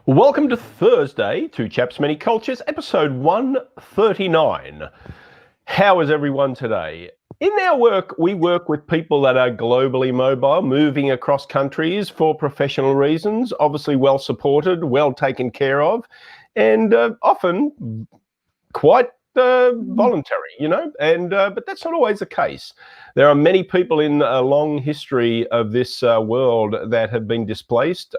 Welcome to Thursday to Chaps Many Cultures, episode 139. How is everyone today? In our work, we work with people that are globally mobile, moving across countries for professional reasons, obviously well supported, well taken care of, and often quite voluntary, but that's not always the case. There are many people in a long history of this world that have been displaced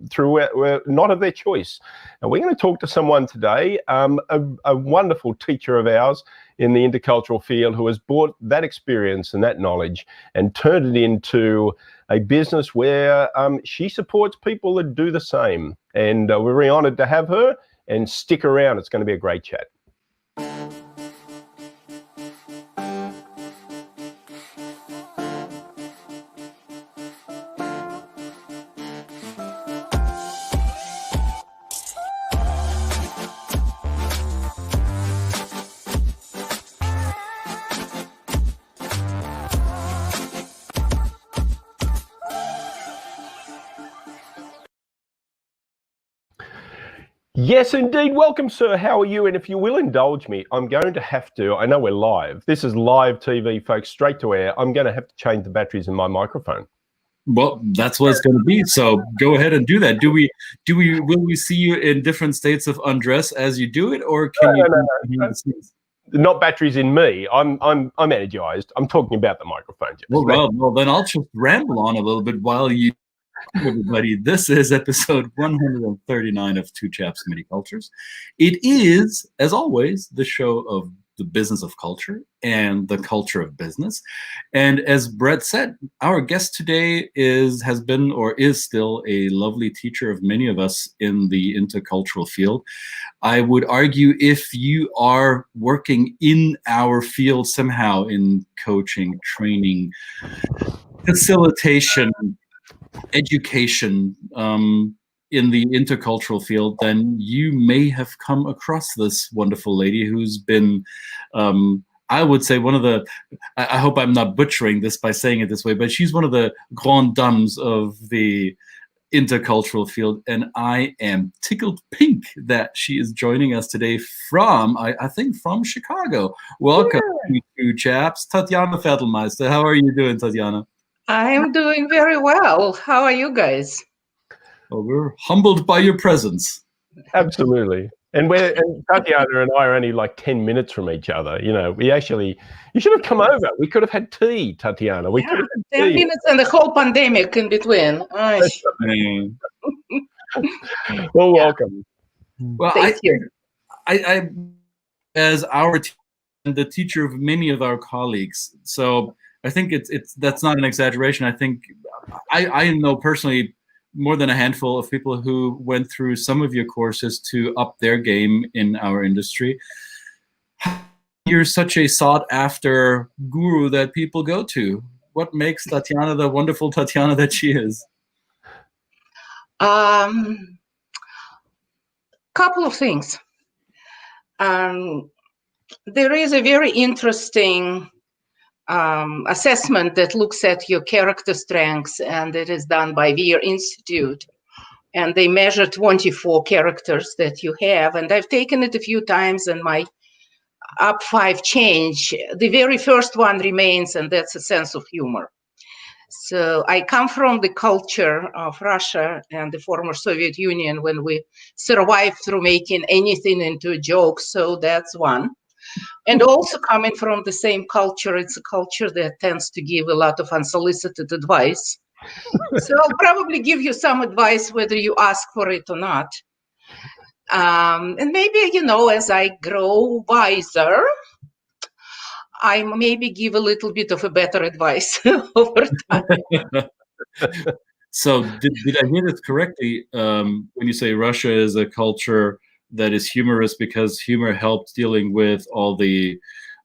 through not of their choice. And we're going to talk to someone today, a wonderful teacher of ours in the intercultural field who has brought that experience and that knowledge and turned it into a business where she supports people that do the same. And we're very honored to have her, and stick around. It's going to be a great chat. Yes, indeed. Welcome, sir. How are you? And if you will indulge me, I'm going to have to, I know we're live. This is live TV, folks, straight to air. I'm going to have to change the batteries in my microphone. Well, that's what it's going to be. So go ahead and do that. Will we see you in different states of undress as you do it, or can No. Not batteries in me. I'm energized. I'm talking about the microphone. Well, then I'll just ramble on a little bit while you. Everybody, this is episode 139 of Two Chaps Many Cultures. It is, as always, the show of the business of culture and the culture of business. And as Brett said, our guest today has been or is still a lovely teacher of many of us in the intercultural field. I would argue if you are working in our field somehow in coaching, training, facilitation, education in the intercultural field, then you may have come across this wonderful lady who's been, I would say, one of the, I hope I'm not butchering this by saying it this way, but she's one of the grandes dames of the intercultural field, and I am tickled pink that she is joining us today from, I think, from Chicago. Welcome to Chaps, Tatyana Fertelmeyster. How are you doing, Tatyana? I'm doing very well. How are you guys? Well, we're humbled by your presence. Absolutely. And Tatyana and I are only like 10 minutes from each other. You should have come over. We could have had tea, Tatyana. We could have had 10 minutes and the whole pandemic in between. Well, welcome. Well, thank you. I as the teacher of many of our colleagues, so I think that's not an exaggeration. I think I know personally more than a handful of people who went through some of your courses to up their game in our industry. You're such a sought-after guru that people go to. What makes Tatyana the wonderful Tatyana that she is? Couple of things. There is a very interesting assessment that looks at your character strengths, and it is done by Weir Institute, and they measure 24 characters that you have, and I've taken it a few times, and my up 5 change. The very first one remains, and that's a sense of humor. So I come from the culture of Russia and the former Soviet Union when we survived through making anything into a joke, so that's one. And also coming from the same culture, it's a culture that tends to give a lot of unsolicited advice. So I'll probably give you some advice whether you ask for it or not. And maybe, as I grow wiser, I maybe give a little bit of a better advice over time. So did I hear this correctly when you say Russia is a culture that is humorous because humor helps dealing with all the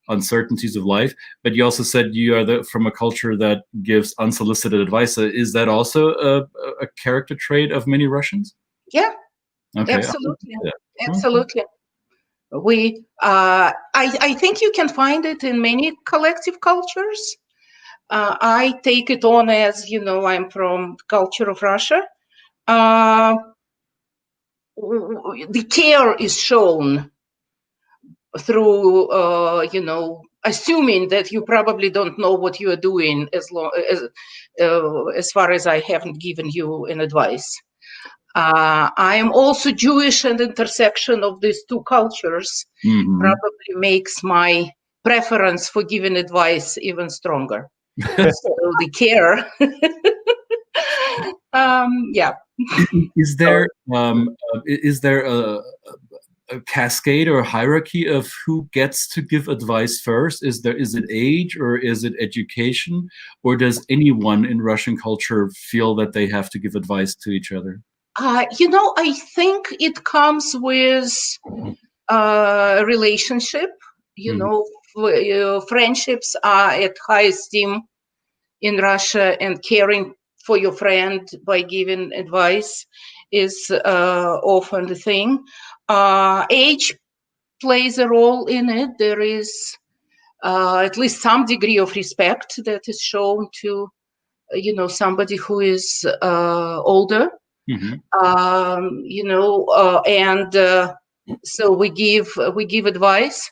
uncertainties of life, but you also said you are from a culture that gives unsolicited advice. Is that also a character trait of many Russians? Yeah, okay. Absolutely. Absolutely. I think you can find it in many collective cultures. I take it on as, I'm from culture of Russia. the care is shown through, assuming that you probably don't know what you are doing as far as I haven't given you an advice. I am also Jewish, and intersection of these two cultures probably makes my preference for giving advice even stronger. So the care, yeah. Is there a cascade or a hierarchy of who gets to give advice first? Is it age, or is it education, or does anyone in Russian culture feel that they have to give advice to each other? I think it comes with relationship. Friendships are at high esteem in Russia, and caring for your friend by giving advice is often the thing. Age plays a role in it. There is at least some degree of respect that is shown to, somebody who is older. So we give advice.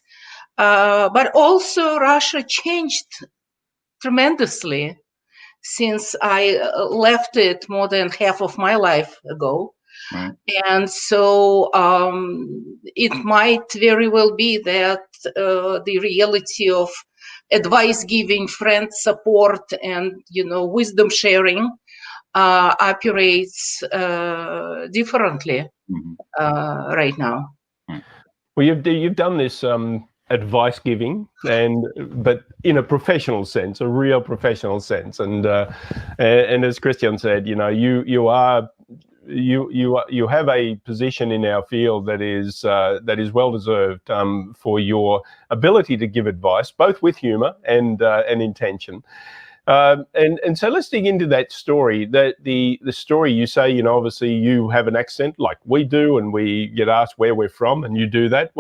But also Russia changed tremendously since I left it more than half of my life ago. Right. And so it might very well be that the reality of advice giving, friend support, and wisdom sharing operates differently right now. Well, you've done this advice giving, but in a professional sense, a real professional sense, and as Christian said, you have a position in our field that is well deserved for your ability to give advice, both with humor and intention. And so let's dig into that story. The story, you say, obviously you have an accent like we do, and we get asked where we're from, and you do that.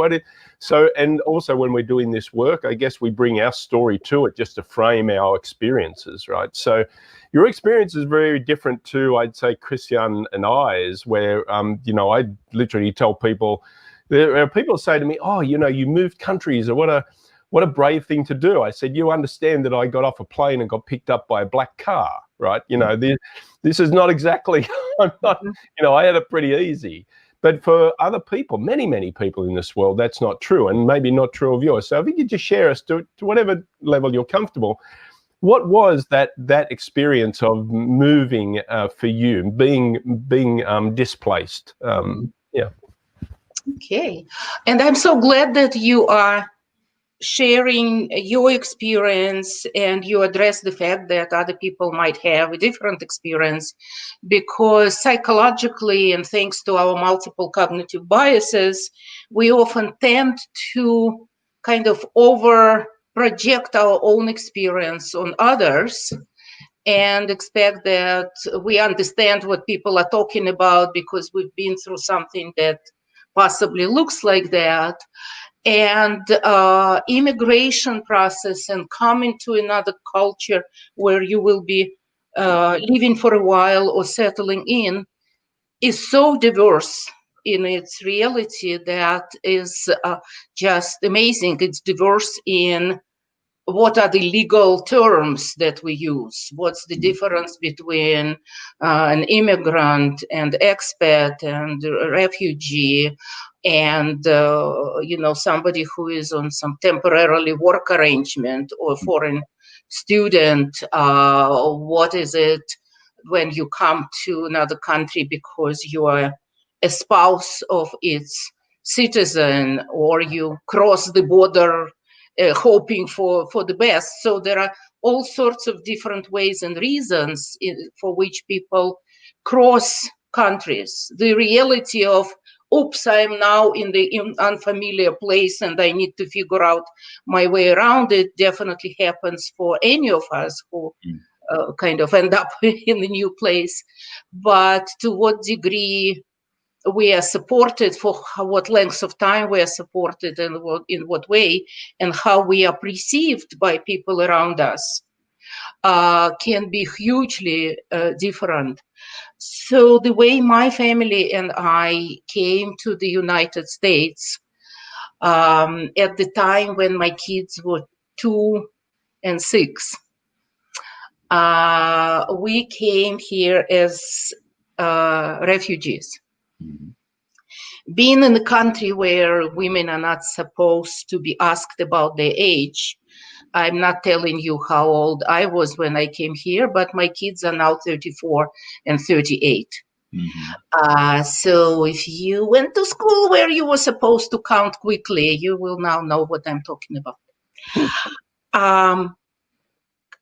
And also when we're doing this work, I guess we bring our story to it just to frame our experiences, right? So your experience is very different to, I'd say, Christian and I's, where I literally tell people, there are people say to me, "Oh, you moved countries, or what a brave thing to do." I said, "You understand that I got off a plane and got picked up by a black car, right? This is not exactly, I had it pretty easy." But for other people, many, many people in this world, that's not true, and maybe not true of yours. So if you could just share us to whatever level you're comfortable, what was that experience of moving for you, being displaced? Okay. And I'm so glad that you are sharing your experience, and you address the fact that other people might have a different experience, because psychologically, and thanks to our multiple cognitive biases, we often tend to kind of over project our own experience on others and expect that we understand what people are talking about because we've been through something that possibly looks like that. And immigration process and coming to another culture where you will be living for a while or settling in is so diverse in its reality that is just amazing. It's diverse in what are the legal terms that we use? What's the difference between an immigrant and expat and refugee and somebody who is on some temporarily work arrangement or foreign student? What is it when you come to another country because you are a spouse of its citizen, or you cross the border hoping for the best? So there are all sorts of different ways and reasons for which people cross countries. The reality of, oops, I'm now in the unfamiliar place and I need to figure out my way around it, definitely happens for any of us who kind of end up in the new place. But to what degree we are supported, for what lengths of time we are supported, and in what way, and how we are perceived by people around us can be hugely different. So the way my family and I came to the United States at the time when my kids were 2 and 6, we came here as refugees. Mhm. Being in a country where women are not supposed to be asked about their age, I'm not telling you how old I was when I came here, but my kids are now 34 and 38. Mhm. So if you went to school where you were supposed to count quickly, you will now know what I'm talking about.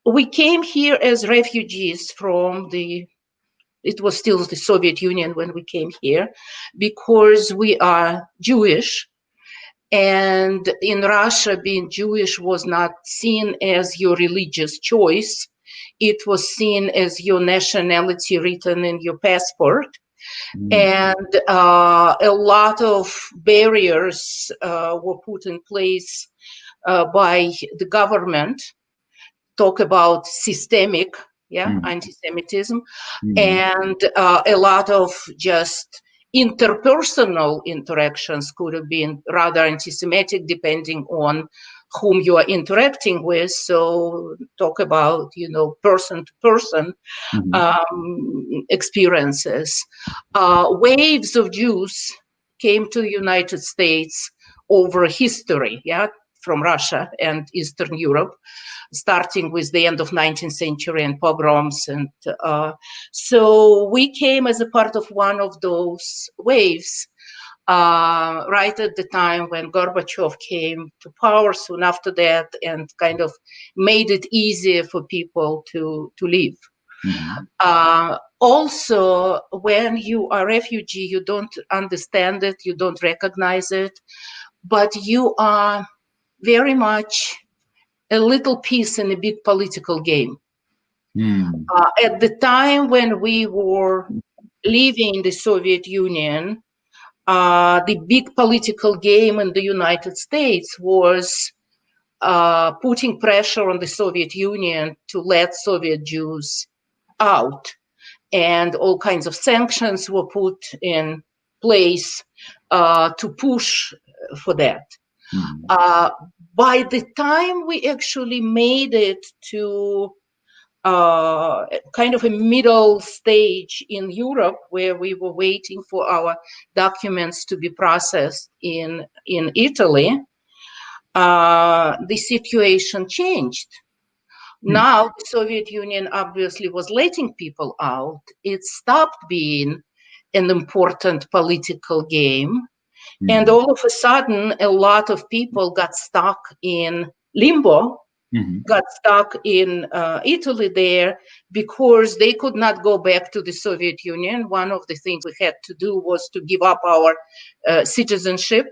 We came here as refugees from it was still the Soviet Union when we came here, because we are Jewish. And in Russia, being Jewish was not seen as your religious choice. It was seen as your nationality written in your passport. And a lot of barriers were put in place by the government. Talk about systemic, anti-Semitism, and a lot of just interpersonal interactions could have been rather anti-Semitic depending on whom you are interacting with. So talk about, person to person experiences. Waves of Jews came to the United States over history, from Russia and Eastern Europe, starting with the end of 19th century and pogroms. And so we came as a part of one of those waves right at the time when Gorbachev came to power, soon after that, and kind of made it easier for people to live. Also, when you are a refugee, you don't understand it, you don't recognize it, but you are very much a little piece in a big political game. At the time when we were leaving the Soviet Union, the big political game in the United States was putting pressure on the Soviet Union to let Soviet Jews out. And all kinds of sanctions were put in place to push for that. By the time we actually made it to kind of a middle stage in Europe, where we were waiting for our documents to be processed in Italy, the situation changed. Now, the Soviet Union obviously was letting people out. It stopped being an important political game. And all of a sudden, a lot of people got stuck in limbo, got stuck in Italy there, because they could not go back to the Soviet Union. One of the things we had to do was to give up our citizenship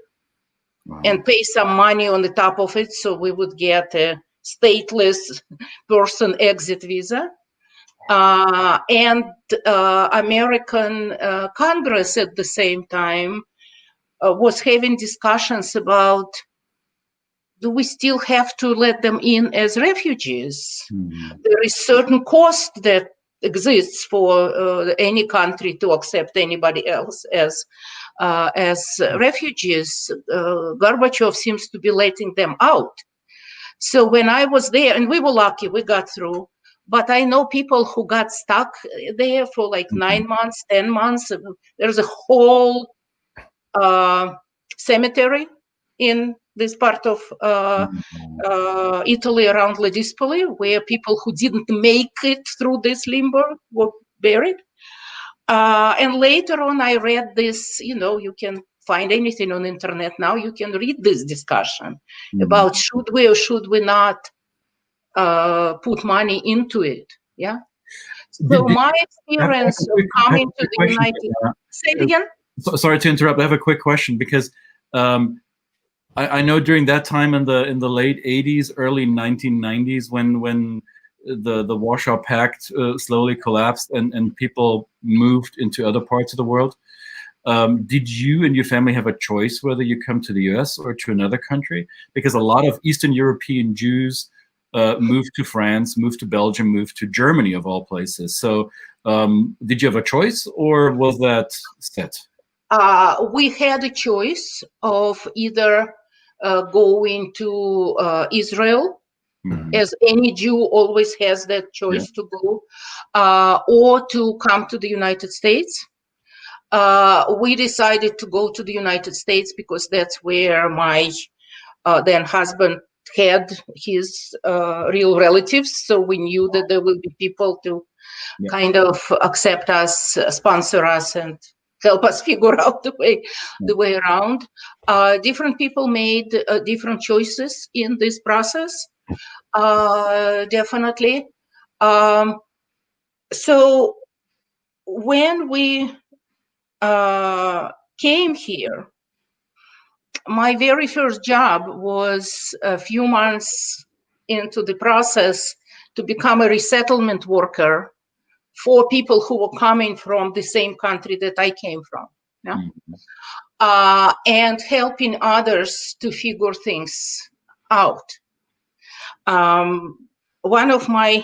and pay some money on the top of it so we would get a stateless person exit visa. And American Congress at the same time was having discussions about, do we still have to let them in as refugees? There is certain cost that exists for any country to accept anybody else as refugees. Gorbachev seems to be letting them out. So when I was there, and we were lucky, we got through, but I know people who got stuck there for like 9 months, 10 months. There's a whole cemetery in this part of Italy around Ladispoli, where people who didn't make it through this limbo were buried. And later on, I read this, you can find anything on the internet now, you can read this discussion about should we or should we not put money into it. Yeah. So my experience of coming to the United States. Say it again. Sorry to interrupt. I have a quick question, because I know during that time in the late 80s, early 1990s, when the Warsaw Pact slowly collapsed and people moved into other parts of the world, did you and your family have a choice whether you come to the US or to another country? Because a lot of Eastern European Jews moved to France, moved to Belgium, moved to Germany, of all places. So did you have a choice, or was that set? We had a choice of either going to Israel, as any Jew always has that choice to go, or to come to the United States. We decided to go to the United States because that's where my then husband had his real relatives. So we knew that there will be people to kind of accept us, sponsor us, and help us figure out the way around. Different people made different choices in this process, definitely. So when we came here, my very first job was a few months into the process to become a resettlement worker for people who were coming from the same country that I came from, and helping others to figure things out. One of my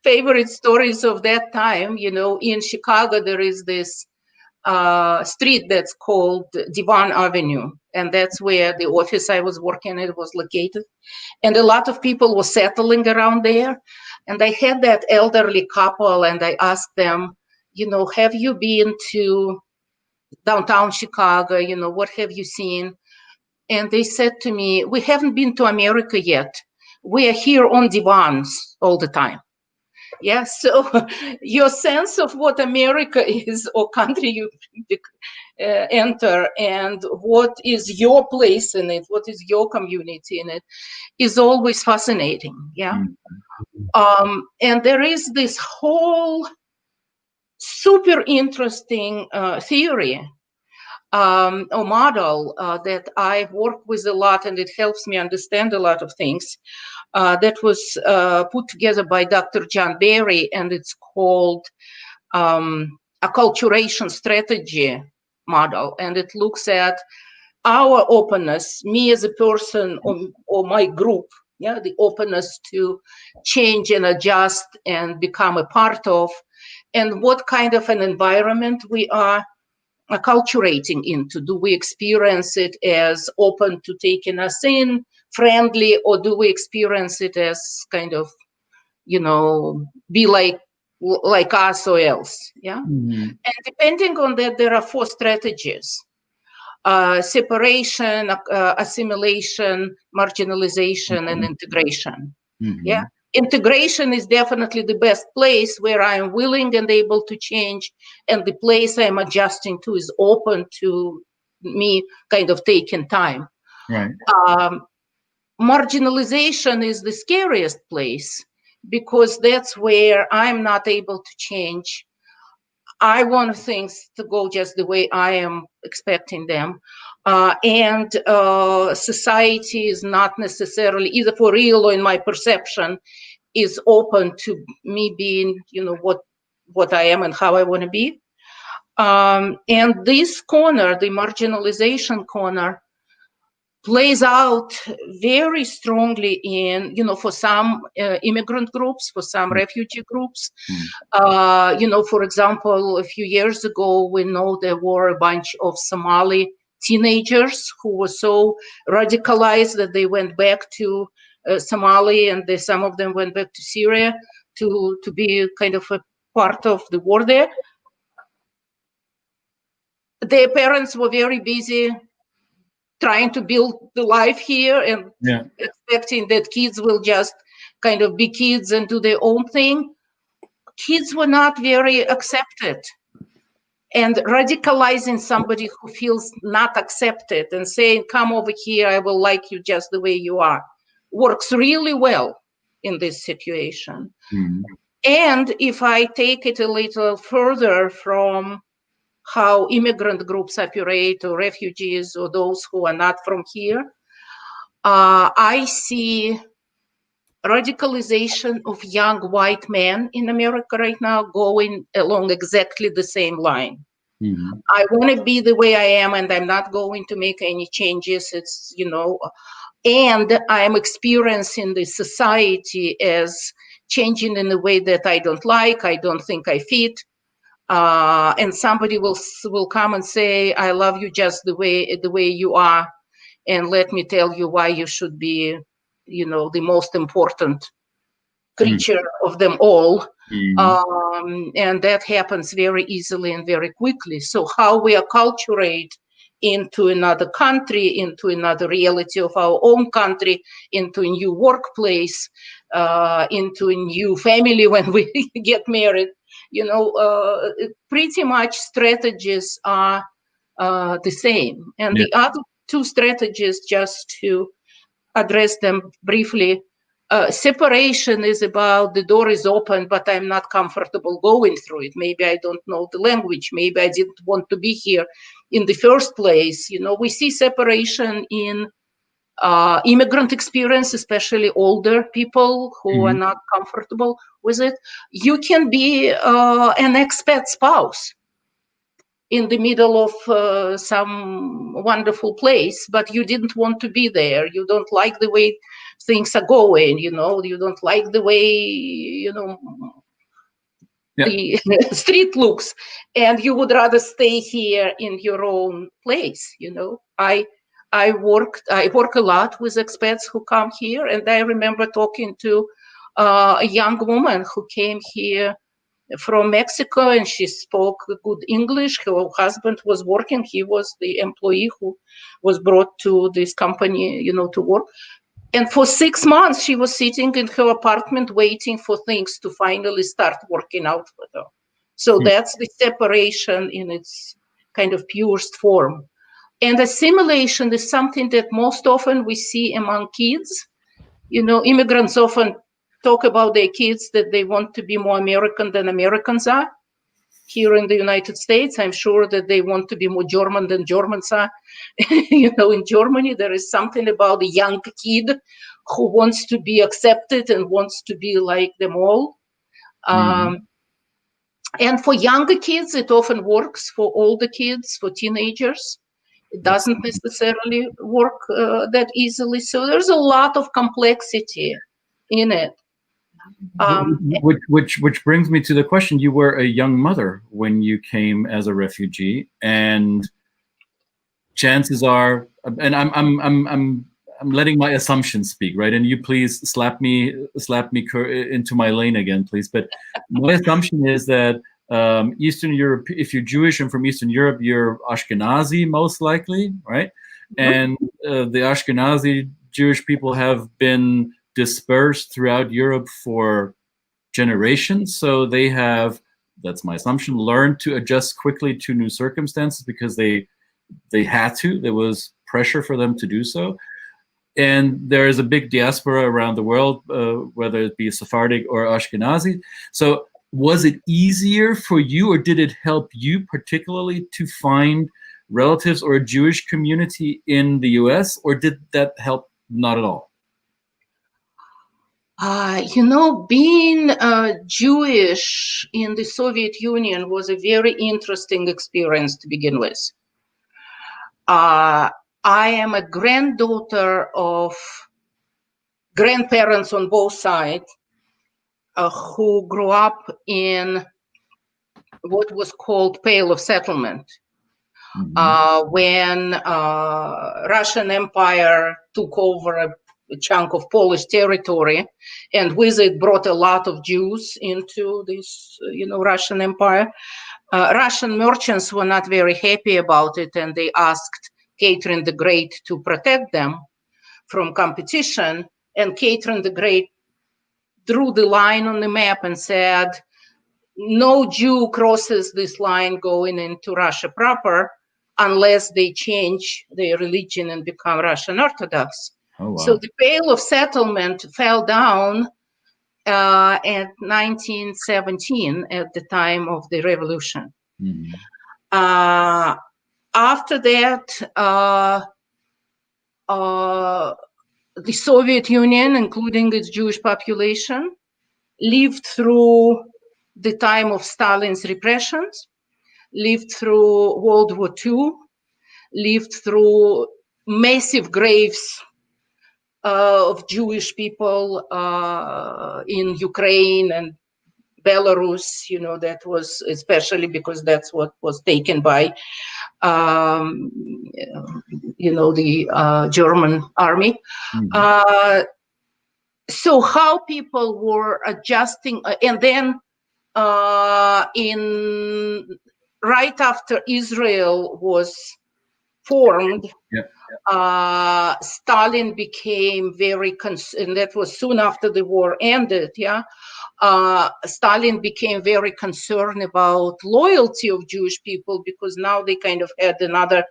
favorite stories of that time, in Chicago, there is this street that's called Devon Avenue, and that's where the office I was working at was located. And a lot of people were settling around there. And I had that elderly couple, and I asked them, have you been to downtown Chicago? What have you seen? And they said to me, we haven't been to America yet. We are here on divans all the time. Yeah, so your sense of what America is or country you enter and what is your place in it, what is your community in it, is always fascinating. Yeah. And there is this whole super interesting theory or model that I work with a lot, and it helps me understand a lot of things. That was put together by Dr. John Parry, and it's called acculturation strategy model. And it looks at our openness, me as a person or my group, the openness to change and adjust and become a part of, and what kind of an environment we are acculturating into. Do we experience it as open to taking us in, friendly, or do we experience it as kind of, be like us or else? Yeah. And depending on that, there are 4 strategies: separation, assimilation, marginalization, and integration. Yeah. Integration is definitely the best place, where I am willing and able to change, and the place I'm adjusting to is open to me kind of taking time. Right. Marginalization is the scariest place, because that's where I'm not able to change. I want things to go just the way I am expecting them. And society is not necessarily, either for real or in my perception, is open to me being, what I am and how I want to be. And this corner, the marginalization corner, plays out very strongly in, for some immigrant groups, for some refugee groups. For example, a few years ago, we know there were a bunch of Somali teenagers who were so radicalized that they went back to Somalia, and some of them went back to Syria to be kind of a part of the war there. Their parents were very busy trying to build the life here and expecting that kids will just kind of be kids and do their own thing. Kids were not very accepted. And radicalizing somebody who feels not accepted and saying, come over here, I will like you just the way you are, works really well in this situation. And if I take it a little further from how immigrant groups operate, or refugees, or those who are not from here, I see radicalization of young white men in America right now going along exactly the same line. I want to be the way I am, and I'm not going to make any changes. It's, and I'm experiencing the society as changing in a way that I don't like, I don't think I fit. And somebody will come and say, I love you just the way you are, and let me tell you why you should be, the most important creature of them all. And that happens very easily and very quickly. So how we acculturate into another country, into another reality of our own country, into a new workplace, into a new family when we get married, pretty much strategies are the same. And the other two strategies, just to address them briefly, separation is about the door is open, but I'm not comfortable going through it. Maybe I don't know the language. Maybe I didn't want to be here in the first place. We see separation in immigrant experience, especially older people who are not comfortable with it. You can be an expat spouse in the middle of some wonderful place, but you didn't want to be there. You don't like the way things are going, you don't like the way, the street looks, and you would rather stay here in your own place. I work a lot with expats who come here, and I remember talking to a young woman who came here from Mexico, and she spoke good English. Her husband was working. He was the employee who was brought to this company, to work. And for 6 months, she was sitting in her apartment waiting for things to finally start working out for her. So that's the separation in its kind of purest form. And assimilation is something that most often we see among kids. Immigrants often talk about their kids that they want to be more American than Americans are. Here in the United States, I'm sure that they want to be more German than Germans are. In Germany, there is something about a young kid who wants to be accepted and wants to be like them all. And for younger kids, it often works. For older kids, for teenagers, it doesn't necessarily work that easily. So there's a lot of complexity in it. Which brings me to the question: you were a young mother when you came as a refugee, and chances are, and I'm letting my assumptions speak, right? And you please slap me into my lane again, please. But my assumption is that Eastern Europe, if you're Jewish and from Eastern Europe, you're Ashkenazi most likely, right? And the Ashkenazi Jewish people have been dispersed throughout Europe for generations, so they have, that's my assumption, learned to adjust quickly to new circumstances because they had to. There was pressure for them to do so. And there is a big diaspora around the world, whether it be Sephardic or Ashkenazi. So was it easier for you, or did it help you particularly to find relatives or a Jewish community in the US, or did that help not at all? Being Jewish in the Soviet Union was a very interesting experience to begin with. I am a granddaughter of grandparents on both sides who grew up in what was called Pale of Settlement. When Russian Empire took over a chunk of Polish territory, and with it brought a lot of Jews into this, Russian Empire. Russian merchants were not very happy about it, and they asked Catherine the Great to protect them from competition. And Catherine the Great drew the line on the map and said, no Jew crosses this line going into Russia proper unless they change their religion and become Russian Orthodox. Oh, wow. So the Pale of Settlement fell down at 1917 at the time of the revolution. After that, the Soviet Union, including its Jewish population, lived through the time of Stalin's repressions, lived through World War II, lived through massive graves of Jewish people in Ukraine and Belarus, that was especially because that's what was taken by, the German army. Mhm. So how people were adjusting, and then right after Israel was formed, Stalin became very and that was soon after the war ended. Stalin became very concerned about loyalty of Jewish people, because now they kind of had another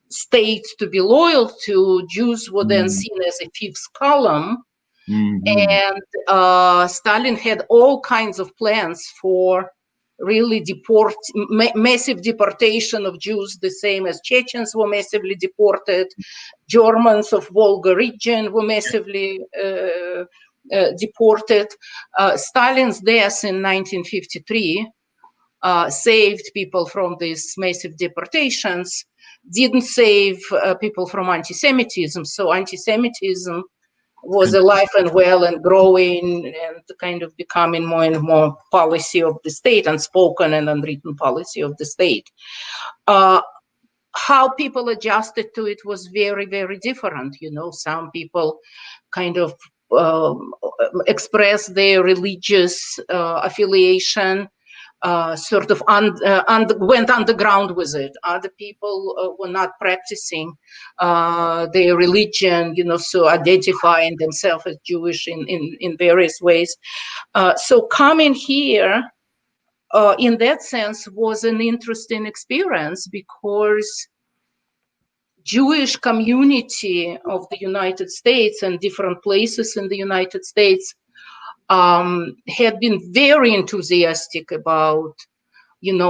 state to be loyal to. Jews were then seen as a fifth column. And Stalin had all kinds of plans for really massive deportation of Jews, the same as Chechens were massively deported. Germans of Volga region were massively deported. Stalin's death in 1953 saved people from these massive deportations, didn't save people from anti-Semitism. So anti-Semitism was alive and well and growing and kind of becoming more and more policy of the state, unspoken and unwritten policy of the state. How people adjusted to it was very, very different. Some people kind of expressed their religious affiliation, sort of went underground with it. Other people were not practicing their religion, so identifying themselves as Jewish in various ways. So coming here, in that sense, was an interesting experience, because Jewish community of the United States and different places in the United States had been very enthusiastic about,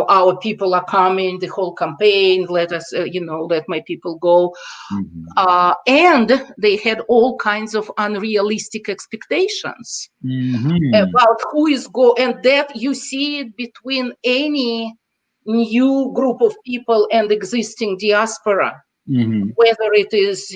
our people are coming, the whole campaign, let us, let my people go. And they had all kinds of unrealistic expectations about who is and that you see it between any new group of people and existing diaspora. Whether it is,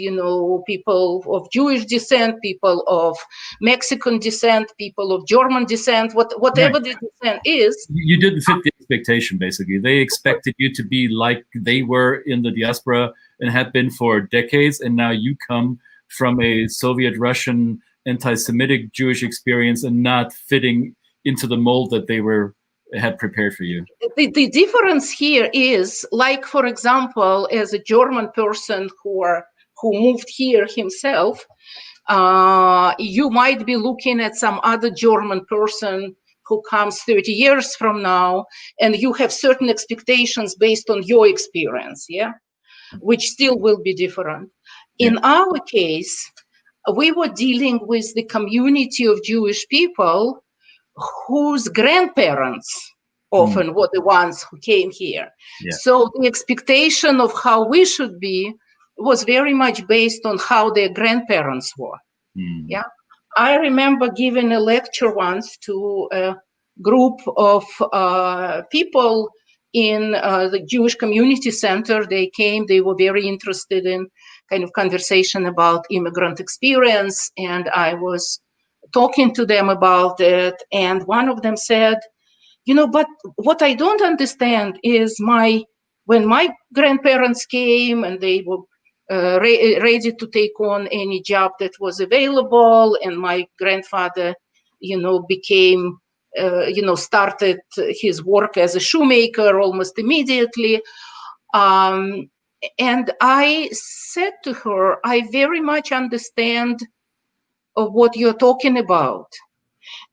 people of Jewish descent, people of Mexican descent, people of German descent, whatever the descent is. You didn't fit the expectation, basically. They expected you to be like they were in the diaspora and had been for decades, and now you come from a Soviet Russian anti-Semitic Jewish experience and not fitting into the mold that they had prepared for you. The difference here is, like, for example, as a German person who moved here himself, you might be looking at some other German person who comes 30 years from now, and you have certain expectations based on your experience, which still will be different. In our case, we were dealing with the community of Jewish people whose grandparents often were the ones who came here. So the expectation of how we should be was very much based on how their grandparents were. I remember giving a lecture once to a group of people in the Jewish Community Center. They came, they were very interested in kind of conversation about immigrant experience, and I was talking to them about it, and one of them said, but what I don't understand is when my grandparents came and they were ready to take on any job that was available, and my grandfather, became, started his work as a shoemaker almost immediately. And I said to her, I very much understand of what you're talking about.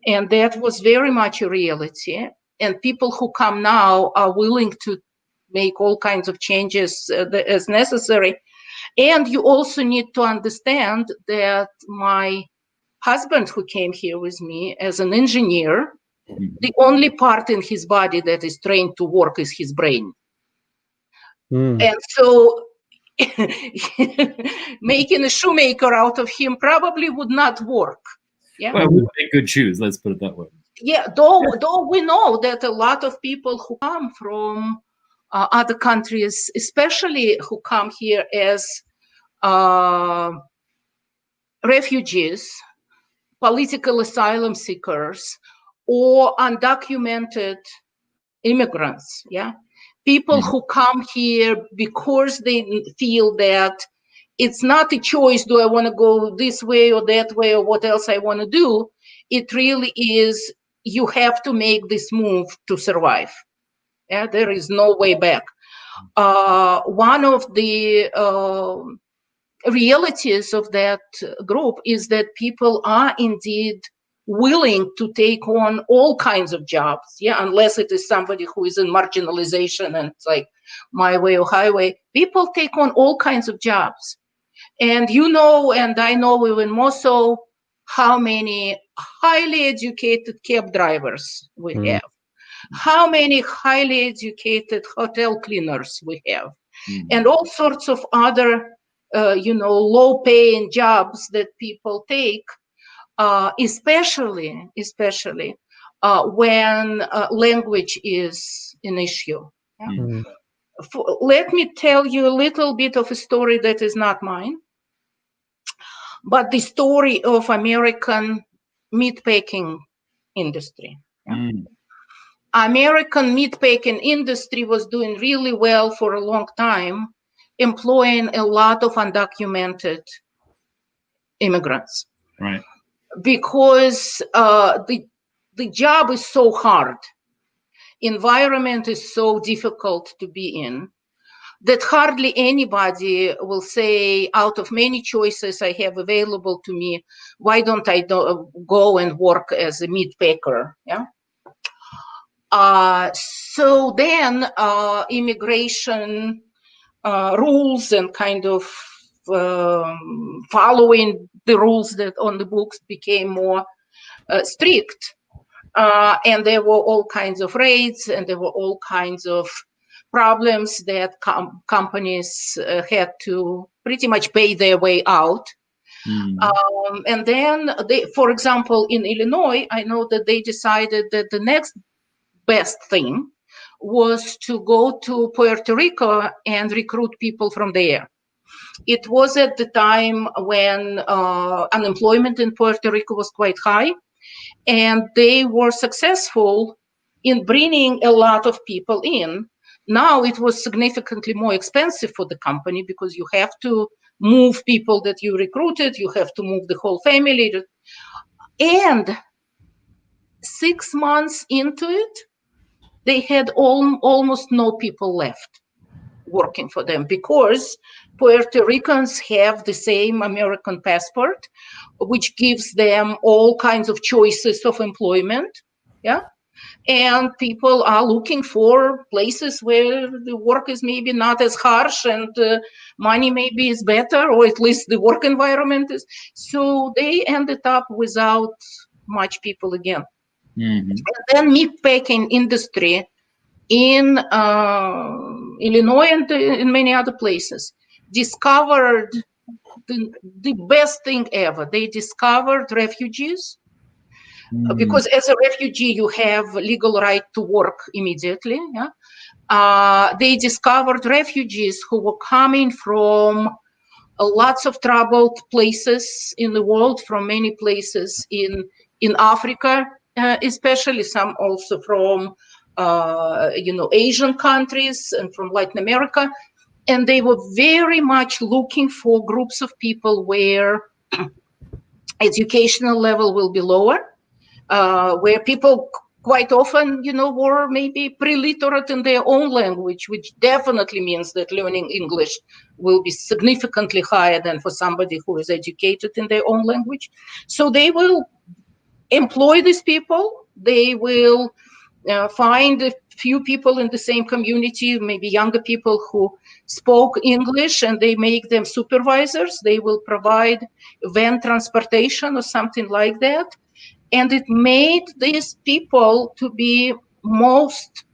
And that was very much a reality. And people who come now are willing to make all kinds of changes as necessary. And you also need to understand that my husband, who came here with me as an engineer, the only part in his body that is trained to work is his brain. And so making a shoemaker out of him probably would not work. Well, we make good shoes, let's put it that way. Though we know that a lot of people who come from other countries, especially who come here as refugees, political asylum seekers, or undocumented immigrants, people who come here because they feel that it's not a choice, do I want to go this way or that way or what else I want to do. It really is, you have to make this move to survive. There is no way back. One of the realities of that group is that people are indeed willing to take on all kinds of jobs, unless it is somebody who is in marginalization and it's like my way or highway. People take on all kinds of jobs. And and I know even more so, how many highly educated cab drivers we have, how many highly educated hotel cleaners we have, and all sorts of other low-paying jobs that people take, especially when language is an issue. Let me tell you a little bit of a story that is not mine, but the story of American meatpacking industry. American meatpacking industry was doing really well for a long time, employing a lot of undocumented immigrants. Right. Because the job is so hard, environment is so difficult to be in, that hardly anybody will say, out of many choices I have available to me, why don't I go and work as a meat packer? So then immigration rules and kind of following the rules that on the books became more strict. And there were all kinds of raids, and there were all kinds of problems that companies had to pretty much pay their way out. And then, for example, in Illinois, I know that they decided that the next best thing was to go to Puerto Rico and recruit people from there. It was at the time when unemployment in Puerto Rico was quite high, and they were successful in bringing a lot of people in. Now it was significantly more expensive for the company because you have to move people that you recruited, you have to move the whole family. And 6 months into it, they had almost no people left working for them, because Puerto Ricans have the same American passport, which gives them all kinds of choices of employment. And people are looking for places where the work is maybe not as harsh and money maybe is better, or at least the work environment is. So they ended up without much people again. And then meatpacking industry in Illinois and in many other places discovered the best thing ever. They discovered refugees. Because as a refugee, you have legal right to work immediately. They discovered refugees who were coming from lots of troubled places in the world, from many places in Africa, especially some also from Asian countries and from Latin America. And they were very much looking for groups of people where educational level will be lower, where people quite often, were maybe pre-literate in their own language, which definitely means that learning English will be significantly higher than for somebody who is educated in their own language. So they will employ these people. They will find a few people in the same community, maybe younger people who spoke English, and they make them supervisors. They will provide van transportation or something like that. And it made these people to be most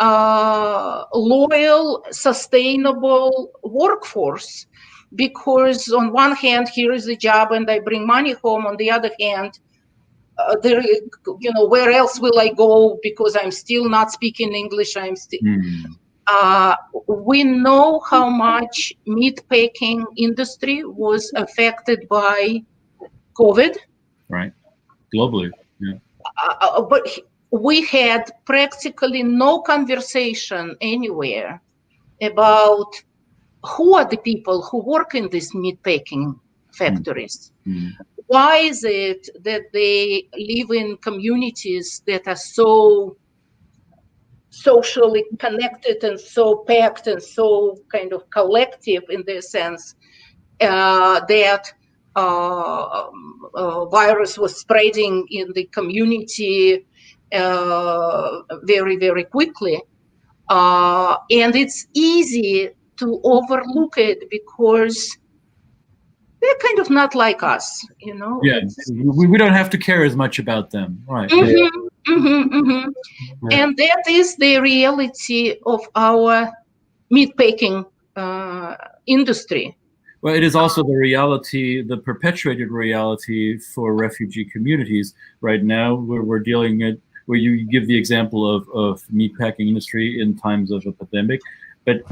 loyal, sustainable workforce. Because on one hand, here is a job and I bring money home. On the other hand, where else will I go? Because I'm still not speaking English. We know how much meat packing industry was affected by COVID. Right. Globally. Yeah. But we had practically no conversation anywhere about who are the people who work in these meat packing factories. Why is it that they live in communities that are so socially connected and so packed and so kind of collective in their sense that virus was spreading in the community very, very quickly. And it's easy to overlook it because they're kind of not like us, you know. Yeah, we don't have to care as much about them, right? And that is the reality of our meat packing industry. Well, it is also the reality, the perpetuated reality for refugee communities right now, where we're dealing it, where you give the example of meatpacking industry in times of a pandemic, but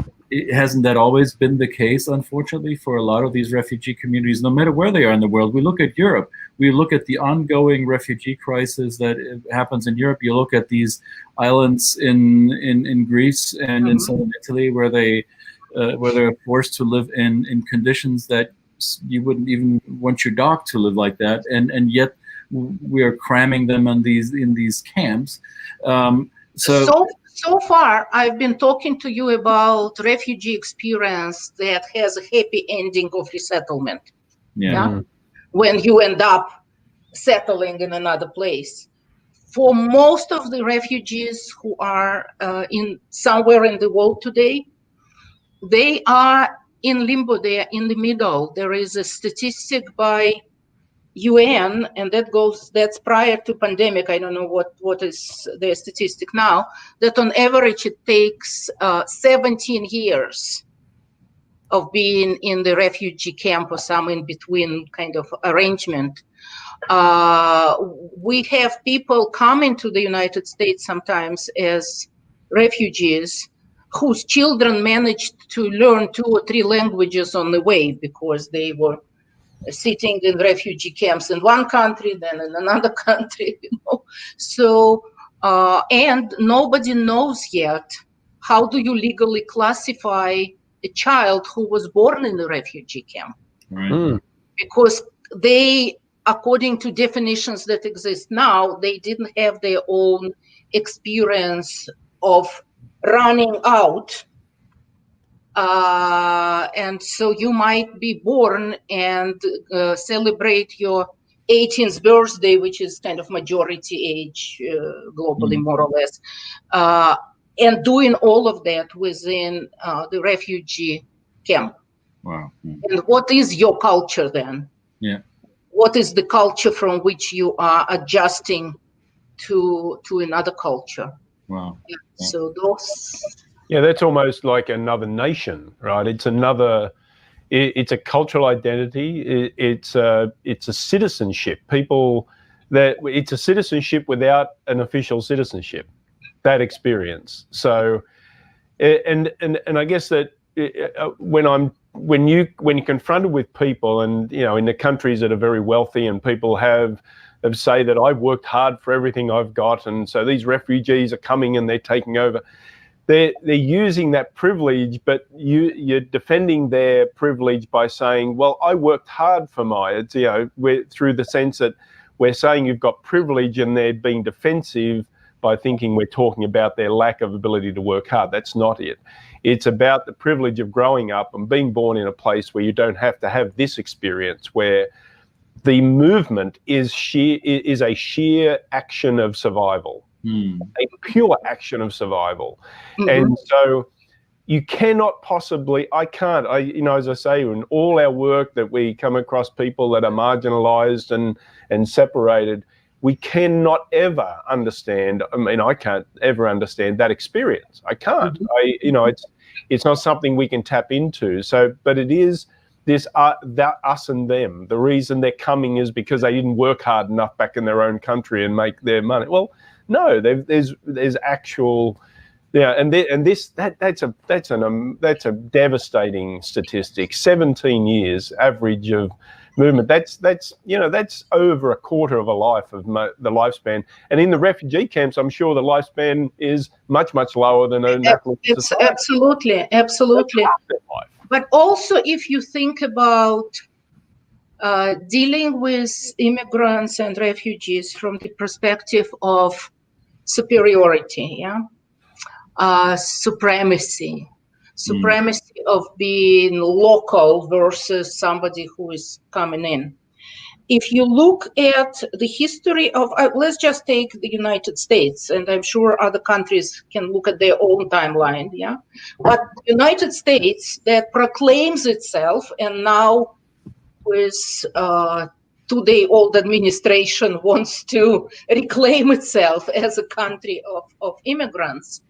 hasn't that always been the case, unfortunately, for a lot of these refugee communities, no matter where they are in the world? We look at Europe, we look at the ongoing refugee crisis that happens in Europe, you look at these islands in Greece and in southern Italy where they're forced to live in conditions that you wouldn't even want your dog to live like that, and yet we are cramming them in these camps. So far, I've been talking to you about refugee experience that has a happy ending of resettlement. Yeah. When you end up settling in another place. For most of the refugees who are in somewhere in the world today, they are in limbo. They are in the middle. There is a statistic by UN, and that's prior to pandemic. I don't know what is the statistic now, that on average it takes 17 years of being in the refugee camp or some in between kind of arrangement. We have people coming to the United States sometimes as refugees whose children managed to learn 2 or 3 languages on the way because they were sitting in refugee camps in one country, then in another country, you know. So, and nobody knows yet how do you legally classify a child who was born in a refugee camp. Right. Because they, according to definitions that exist now, they didn't have their own experience of running out. And so you might be born and celebrate your 18th birthday, which is kind of majority age globally, more or less, and doing all of that within the refugee camp. Wow. And what is your culture then? Yeah. What is the culture from which you are adjusting to another culture? Wow. Yeah. So those. Yeah, that's almost like another nation, right? It's a cultural identity. It's a citizenship. It's a citizenship without an official citizenship. That experience. So, and I guess that when you're confronted with people, and you know, in the countries that are very wealthy, and people have say that I've worked hard for everything I've got, and so these refugees are coming and they're taking over. They're using that privilege, but you're defending their privilege by saying, well, I worked hard for mine. You know, through the sense that we're saying you've got privilege and they're being defensive by thinking we're talking about their lack of ability to work hard. That's not it. It's about the privilege of growing up and being born in a place where you don't have to have this experience, where the movement is a sheer action of survival. A pure action of survival. And so you cannot possibly, as I say, in all our work that we come across people that are marginalized and separated, we cannot ever understand. I mean, I can't ever understand that experience. I can't. It's not something we can tap into. So, but it is this that us and them. The reason they're coming is because they didn't work hard enough back in their own country and make their money. Well, no, there's actual Yeah, and that's a devastating statistic. 17 years average of movement. That's over a quarter of a life of the lifespan. And in the refugee camps, I'm sure the lifespan is much lower than a natural society. Absolutely. But also, if you think about dealing with immigrants and refugees from the perspective of superiority, supremacy of being local versus somebody who is coming in. If you look at the history of, let's just take the United States, and I'm sure other countries can look at their own timeline, but the United States that proclaims itself, and now with today-old administration wants to reclaim itself as a country of immigrants,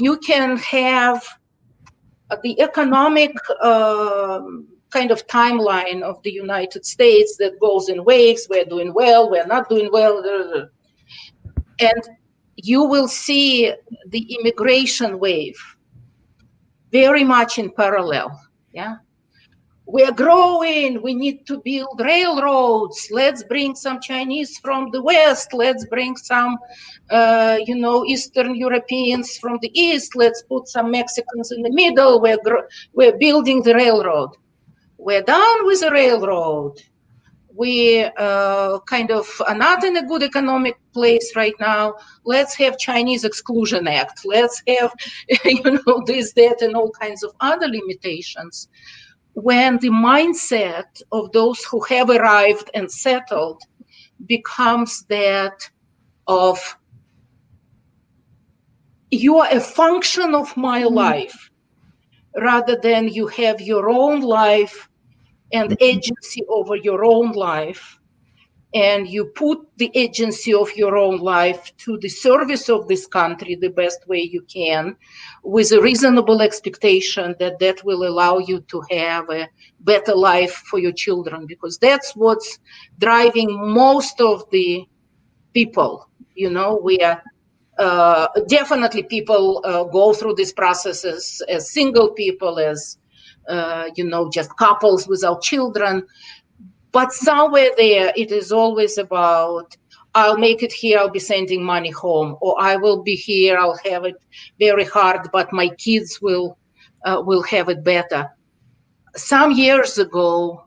you can have the economic kind of timeline of the United States that goes in waves. We're doing well, we're not doing well. And you will see the immigration wave very much in parallel. We're growing, we need to build railroads. Let's bring some Chinese from the West. Let's bring some, Eastern Europeans from the East. Let's put some Mexicans in the middle. We're building the railroad. We're done with the railroad. We kind of are not in a good economic place right now. Let's have Chinese Exclusion Act. Let's have, this, that, and all kinds of other limitations. When the mindset of those who have arrived and settled becomes that of, you are a function of my life, rather than you have your own life and agency over your own life, and you put the agency of your own life to the service of this country the best way you can, with a reasonable expectation that that will allow you to have a better life for your children, because that's what's driving most of the people. We are definitely people go through these processes as single people, as just couples without children. But somewhere there, it is always about, I'll make it here, I'll be sending money home, or I will be here, I'll have it very hard, but my kids will have it better. Some years ago,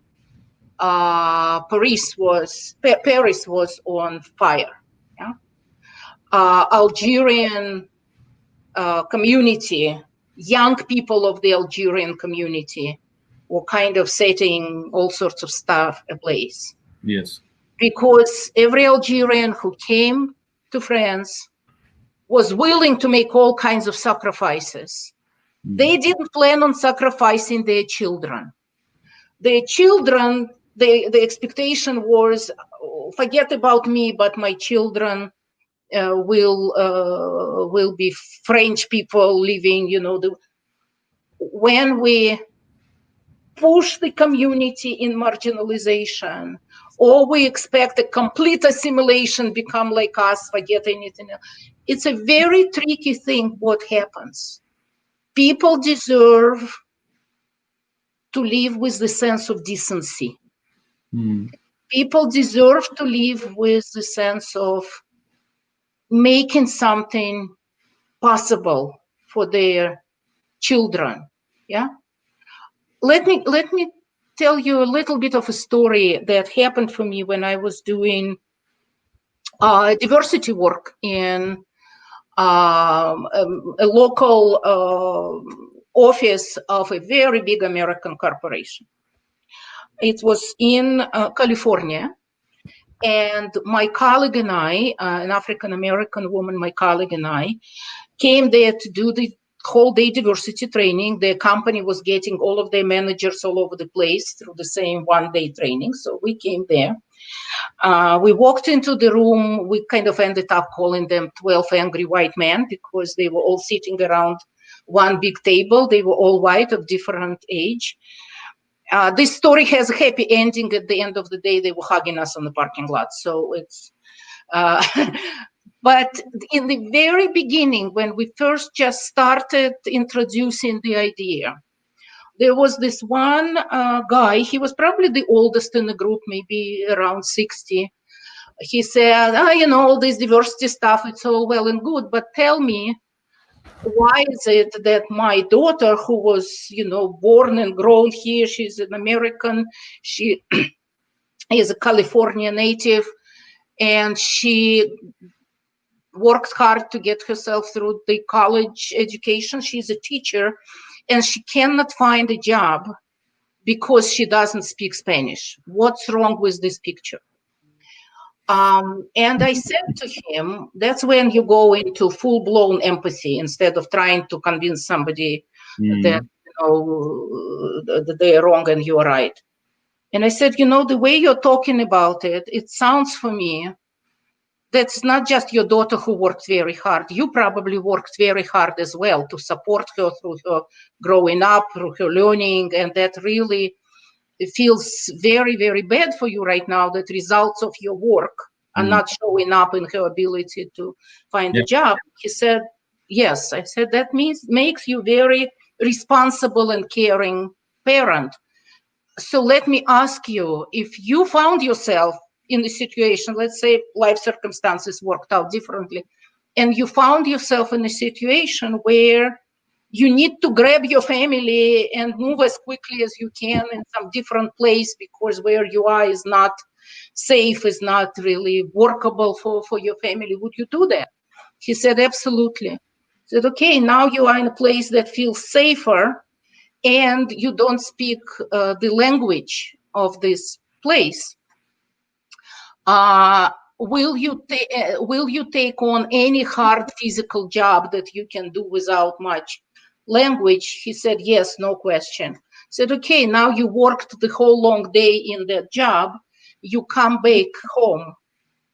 Paris was on fire. Algerian community, young people of the Algerian community, were kind of setting all sorts of stuff ablaze. Yes. Because every Algerian who came to France was willing to make all kinds of sacrifices. They didn't plan on sacrificing their children. Their children, the expectation was, forget about me, but my children will be French people living, when we push the community in marginalization, or we expect a complete assimilation, become like us, forget anything else. It's a very tricky thing what happens. People deserve to live with the sense of decency. People deserve to live with the sense of making something possible for their children. Let me tell you a little bit of a story that happened for me when I was doing diversity work in a local office of a very big American corporation. It was in California, and my colleague and I, an African-American woman, my colleague and I, came there to do the whole day diversity training. The company was getting all of their managers all over the place through the same one-day training. So we came there. We walked into the room. We kind of ended up calling them 12 angry white men, because they were all sitting around one big table. They were all white, of different age. This story has a happy ending. At the end of the day, they were hugging us on the parking lot. So it's But in the very beginning, when we first just started introducing the idea, there was this one guy, he was probably the oldest in the group, maybe around 60. He said, all this diversity stuff, it's all well and good, but tell me, why is it that my daughter, who was, born and grown here, she's an American, she is a California native, and she worked hard to get herself through the college education. She's a teacher, and she cannot find a job because she doesn't speak Spanish. What's wrong with this picture? And I said to him, that's when you go into full-blown empathy instead of trying to convince somebody that that they're wrong and you're right. And I said, the way you're talking about it, it sounds for me that's not just your daughter who worked very hard. You probably worked very hard as well to support her through her growing up, through her learning, and that really it feels very, very bad for you right now that results of your work are not showing up in her ability to find a job. He said, yes. I said, that makes you very responsible and caring parent. So let me ask you, if you found yourself in the situation, let's say life circumstances worked out differently, and you found yourself in a situation where you need to grab your family and move as quickly as you can in some different place because where you are is not safe, is not really workable for your family, would you do that? He said, absolutely. He said, okay, now you are in a place that feels safer and you don't speak the language of this place. Will you take on any hard physical job that you can do without much language? He said, yes, no question. I said, okay, now you worked the whole long day in that job. You come back home.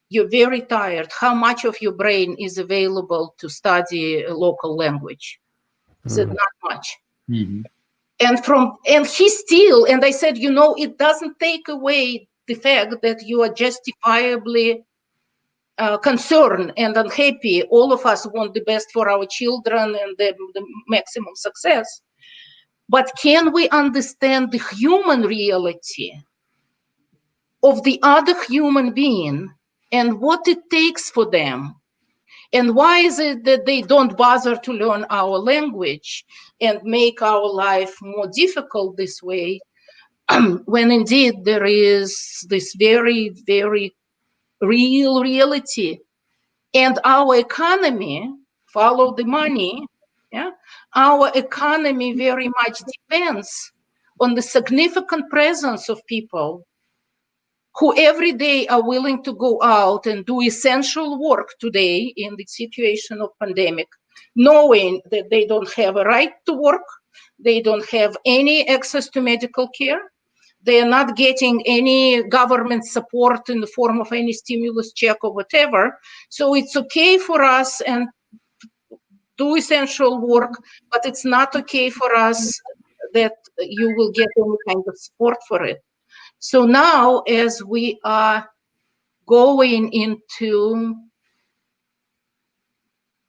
You're very tired. How much of your brain is available to study a local language? He said, not much. And he still, and I said, it doesn't take away the fact that you are justifiably concerned and unhappy. All of us want the best for our children and the maximum success. But can we understand the human reality of the other human being and what it takes for them? And why is it that they don't bother to learn our language and make our life more difficult this way, when indeed there is this very, very real reality? And our economy, follow the money, our economy very much depends on the significant presence of people who every day are willing to go out and do essential work today in the situation of pandemic, knowing that they don't have a right to work, they don't have any access to medical care, they are not getting any government support in the form of any stimulus check or whatever. So it's okay for us and do essential work, but it's not okay for us that you will get any kind of support for it. So now, as we are going into,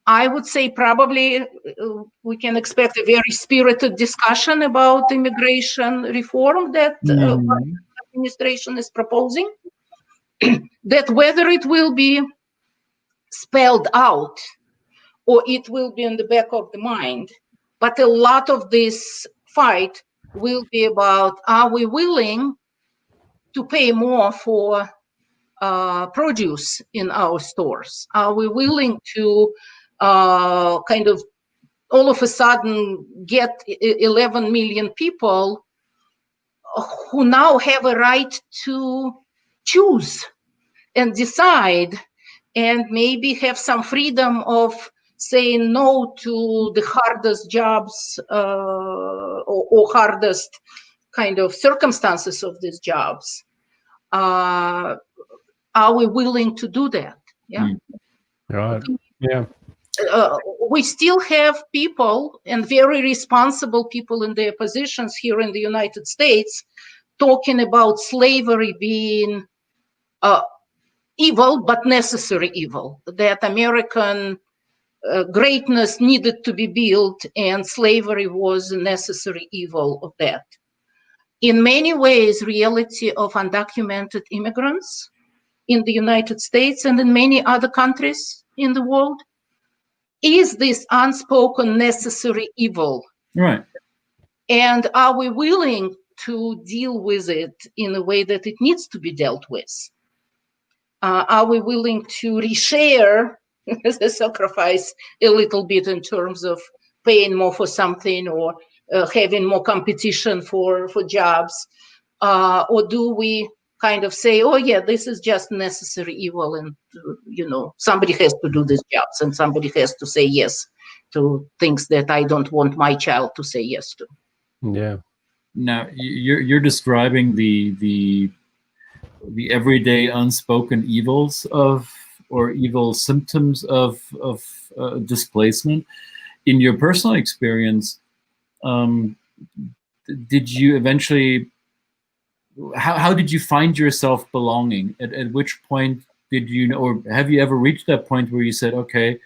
I would say probably we can expect a very spirited discussion about immigration reform that the administration is proposing, that whether it will be spelled out or it will be in the back of the mind, but a lot of this fight will be about, are we willing to pay more for produce in our stores? Are we willing to kind of all of a sudden get 11 million people who now have a right to choose and decide and maybe have some freedom of saying no to the hardest jobs or hardest kind of circumstances of these jobs? Are we willing to do that? Yeah. Right. Yeah. We still have people and very responsible people in their positions here in the United States talking about slavery being evil, but necessary evil, that American greatness needed to be built and slavery was a necessary evil of that. In many ways, reality of undocumented immigrants in the United States and in many other countries in the world is this unspoken necessary evil. Right. And are we willing to deal with it in a way that it needs to be dealt with? Are we willing to reshare the sacrifice a little bit in terms of paying more for something or having more competition for jobs? Or do we kind of say, oh yeah, this is just necessary evil and, somebody has to do these jobs and somebody has to say yes to things that I don't want my child to say yes to. Yeah. Now you're describing the everyday unspoken evils or evil symptoms of displacement. In your personal experience, did you eventually? How did you find yourself belonging? At which point did you, or have you ever reached that point where you said, okay,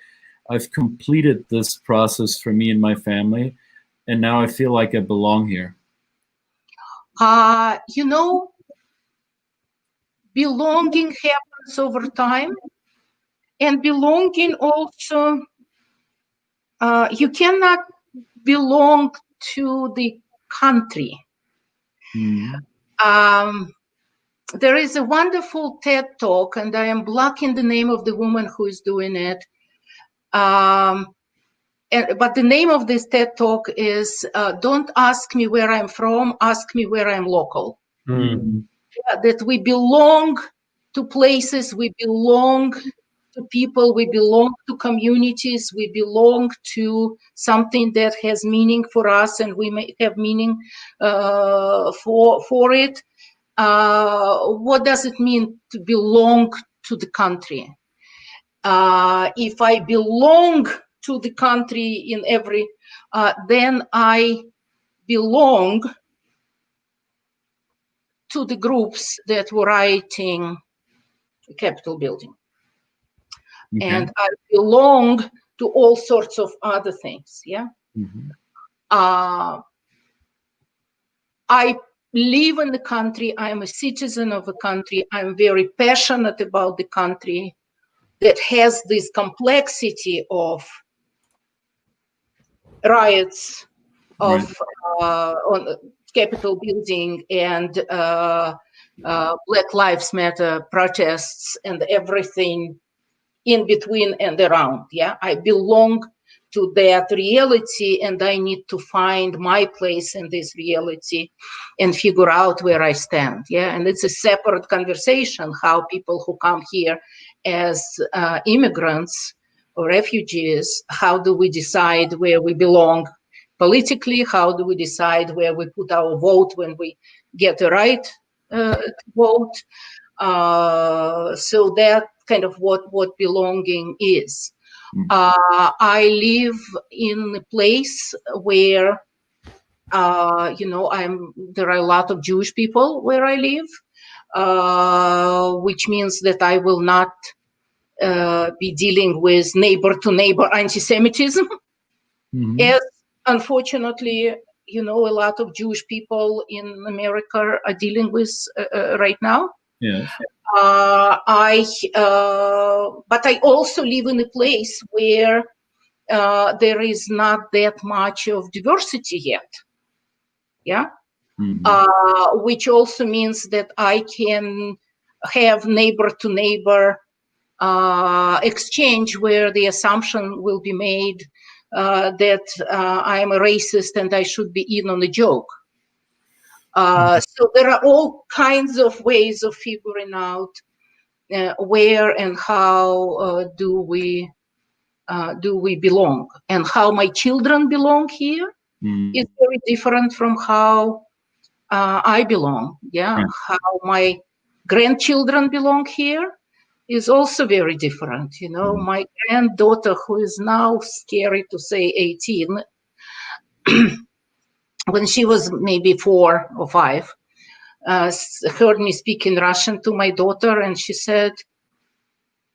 I've completed this process for me and my family, and now I feel like I belong here? Belonging happens over time, and belonging also, you cannot belong to the country. Mm-hmm. There is a wonderful TED talk, and I am blocking the name of the woman who is doing it. But the name of this TED talk is "Don't ask me where I'm from, ask me where I'm local." Mm-hmm. Yeah, that we belong to places, we belong to people, we belong to communities, we belong to something that has meaning for us, and we may have meaning for it. What does it mean to belong to the country? If I belong to the country in every, then I belong to the groups that were writing the Capitol building. Okay. And I belong to all sorts of other things, yeah? Mm-hmm. I live in the country, I am a citizen of the country, I'm very passionate about the country that has this complexity of riots, of on the Capitol building and Black Lives Matter protests and everything in between and around. Yeah, I belong to that reality, and I need to find my place in this reality and figure out where I stand. Yeah, and it's a separate conversation how people who come here as immigrants or refugees, how do we decide where we belong politically? How do we decide where we put our vote when we get the right to vote? So that kind of what belonging is. I live in a place where, there are a lot of Jewish people where I live, which means that I will not be dealing with neighbor-to-neighbor anti-Semitism, Mm-hmm. as unfortunately, a lot of Jewish people in America are dealing with right now. Yes. But I also live in a place where there is not that much of diversity yet. Yeah. Mm-hmm. Which also means that I can have neighbor-to-neighbor exchange where the assumption will be made that I'm a racist and I should be in on a joke. So there are all kinds of ways of figuring out where and how do we belong, and how my children belong here is very different from how I belong. Yeah, how my grandchildren belong here is also very different. My granddaughter, who is now scary to say 18, when she was maybe 4 or 5, heard me speak in Russian to my daughter, and she said,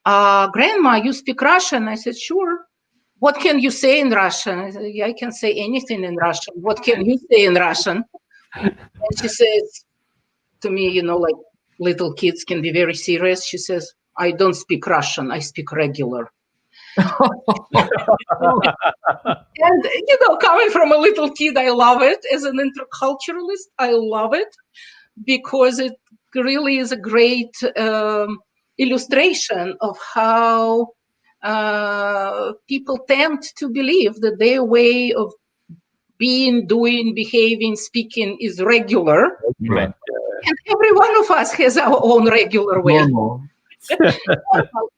Grandma, you speak Russian? I said, sure. What can you say in Russian? I said, yeah, I can say anything in Russian. What can you say in Russian? And she says to me, you know, like little kids can be very serious. She says, I don't speak Russian. I speak regular. And, you know, coming from a little kid, I love it. As an interculturalist, I love it because it really is a great illustration of how people tend to believe that their way of being, doing, behaving, speaking is regular. Right. And every one of us has our own regular way. Normal.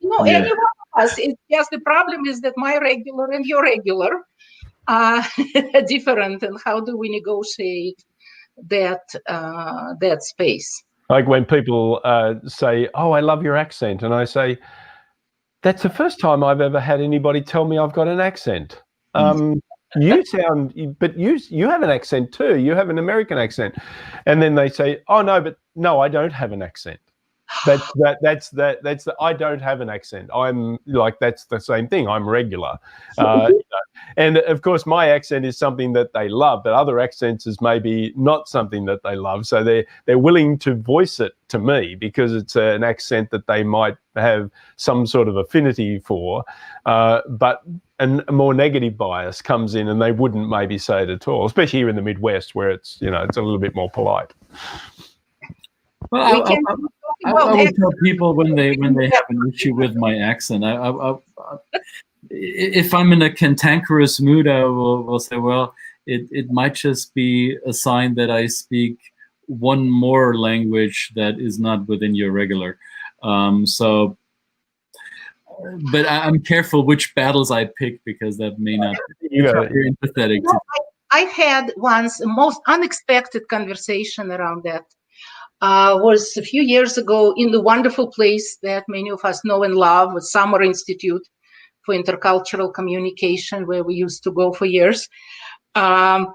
No, Yeah. any one of us. It's just the problem is that my regular and your regular are different. And how do we negotiate that space? Like when people say, "Oh, I love your accent," and I say, "That's the first time I've ever had anybody tell me I've got an accent." You sound, but you have an accent too. You have an American accent, and then they say, "Oh no, but no, I don't have an accent." That's the I don't have an accent. I'm like, that's the same thing. I'm regular, you know. And of course my accent is something that they love, but other accents is maybe not something that they love. So they're willing to voice it to me because it's an accent that they might have some sort of affinity for, but a more negative bias comes in and they wouldn't maybe say it at all, especially here in the Midwest where it's, you know, it's a little bit more polite. Well, I will tell people when they have an issue with my accent. If I'm in a cantankerous mood, I will say, well, it might just be a sign that I speak one more language that is not within your regular. But I'm careful which battles I pick because that may not be very empathetic. No, I had once a most unexpected conversation around that. Was a few years ago in the wonderful place that many of us know and love, the Summer Institute for Intercultural Communication, where we used to go for years. I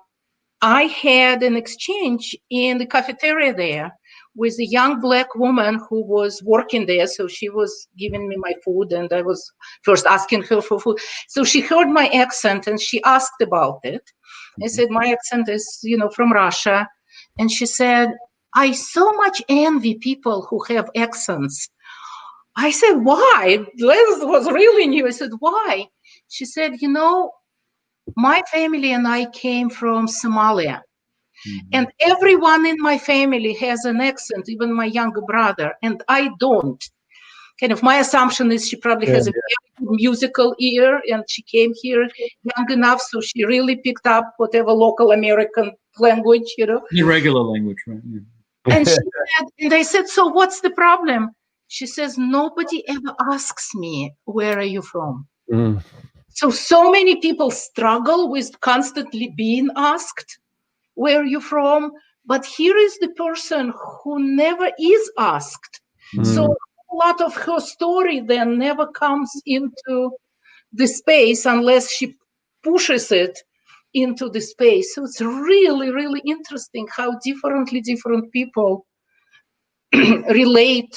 had an exchange in the cafeteria there with a young Black woman who was working there. So she was giving me my food and I was first asking her for food. So she heard my accent and she asked about it. I said, my accent is, you know, from Russia. And she said, I so much envy people who have accents. I said, why? This was really new. I said, why? She said, you know, my family and I came from Somalia. And everyone in my family has an accent, even my younger brother, and I don't. Kind of my assumption is she probably has a very good musical ear and she came here young enough, so she really picked up whatever local American language, you know. Irregular language, right? Yeah. And she said, and I said, so what's the problem? She says, nobody ever asks me, where are you from? So many people struggle with constantly being asked, where are you from? But here is the person who never is asked. So a lot of her story then never comes into the space unless she pushes it into the space. So it's really, really interesting how differently different people relate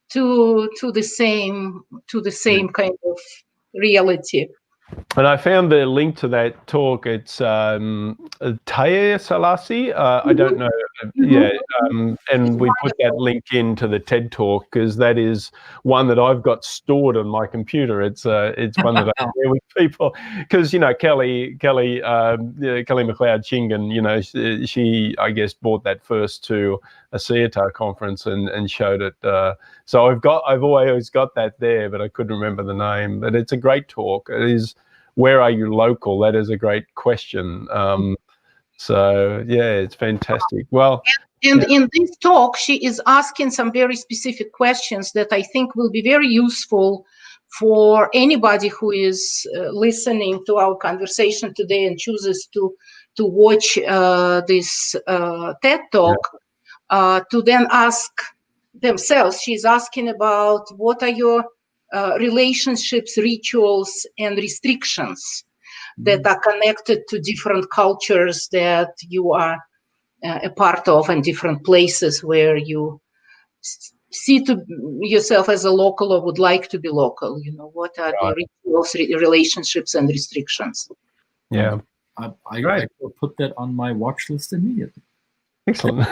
to the same kind of reality. And I found the link to that talk. It's Tatyana Fertelmeyster. I don't know. Yeah, and we put that link into the TED talk because that is one that I've got stored on my computer. It's one that I share with people because, you know, Kelly McLeod Chingan, you know, she I guess brought that first to a CETA conference and showed it. So I've always got that there, but I couldn't remember the name. But it's a great talk. It is. Where are you local? That is a great question. So yeah, it's fantastic. Well, and in this talk, she is asking some very specific questions that I think will be very useful for anybody who is listening to our conversation today and chooses to watch this TED talk, to then ask themselves. She's asking about what are your relationships, rituals, and restrictions that are connected to different cultures that you are a part of and different places where you see to yourself as a local or would like to be local. You know, what are the rituals, relationships, and restrictions? Yeah. I will put that on my watch list immediately. Excellent.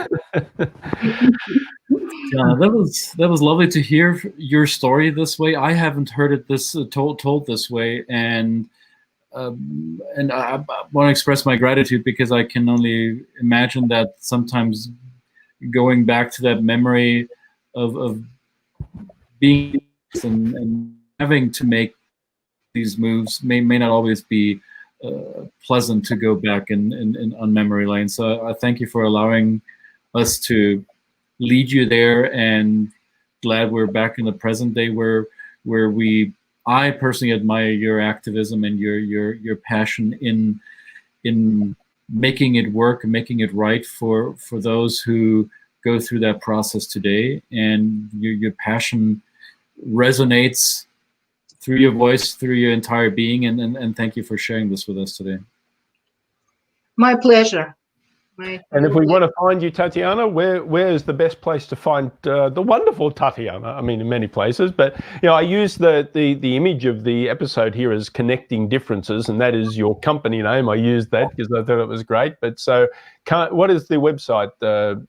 That was lovely to hear your story this way. I haven't heard it told this way, and I want to express my gratitude, because I can only imagine that sometimes going back to that memory of being and having to make these moves may not always be pleasant to go back on memory lane. So I thank you for allowing us to lead you there, and glad we're back in the present day where I personally admire your activism and your passion in making it work, making it right for those who go through that process today. And your passion resonates through your voice, through your entire being, and thank you for sharing this with us today. My pleasure. And if we want to find you, Tatyana, where is the best place to find the wonderful Tatyana? I mean, in many places, but I use the image of the episode here as Connecting Differences, and that is your company name. I used that because I thought it was great. But so, what is the website? The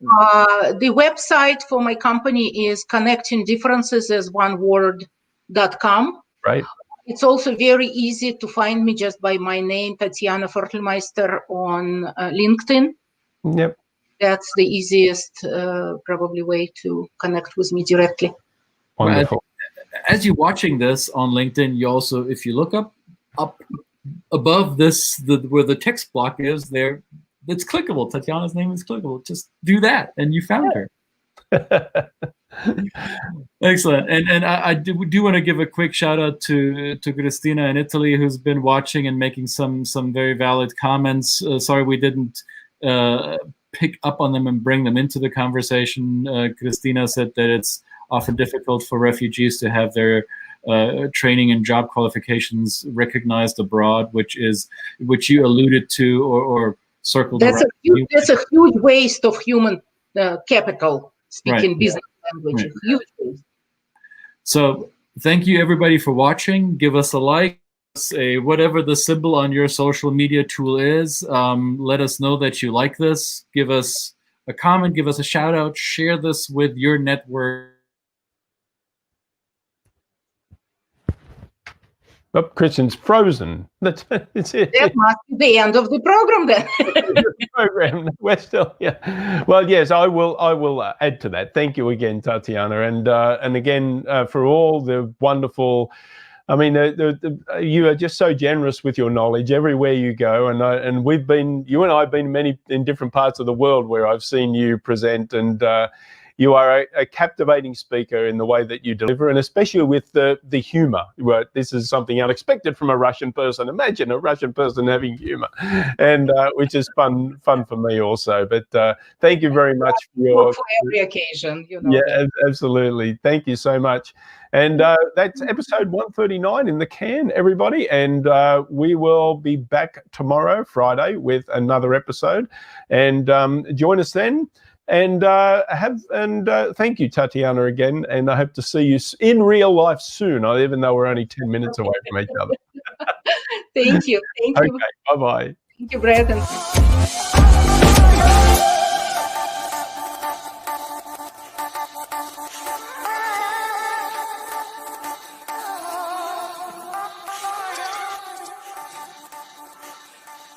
website for my company is connectingdifferences.com. Right. It's also very easy to find me just by my name, Tatyana Fertelmeyster, on LinkedIn. Yep. That's the easiest probably way to connect with me directly. Wonderful. As you're watching this on LinkedIn, you also, if you look up above this, where the text block is there, it's clickable. Tatyana's name is clickable. Just do that, and you found her. Excellent. And I do want to give a quick shout out to Christina in Italy, who's been watching and making some very valid comments. Sorry we didn't pick up on them and bring them into the conversation. Christina said that it's often difficult for refugees to have their training and job qualifications recognized abroad, which you alluded to or circled around. That's a huge waste of human capital, speaking business language. Right. Huge waste. So thank you everybody for watching. Give us a like, whatever the symbol on your social media tool is. Let us know that you like this. Give us a comment, give us a shout out, share this with your network. Oh, Christian's frozen. That's it. That must be the end of the program then. Program. We're still, yeah. Well, yes, I will add to that. Thank you again, Tatyana, and again for all the wonderful. I mean, you are just so generous with your knowledge everywhere you go, and you and I have been in different parts of the world where I've seen you present, and you are a captivating speaker in the way that you deliver, and especially with the humor. Right? This is something unexpected from a Russian person. Imagine a Russian person having humor, and which is fun for me also. But thank you very much for every occasion. Yeah, absolutely. Thank you so much. And that's episode 139 in the can, everybody. And we will be back tomorrow, Friday, with another episode. And join us then. And thank you, Tatyana, again. And I hope to see you in real life soon, even though we're only 10 minutes away from each other. Thank you. Thank you. Okay, bye-bye. Thank you, Brad.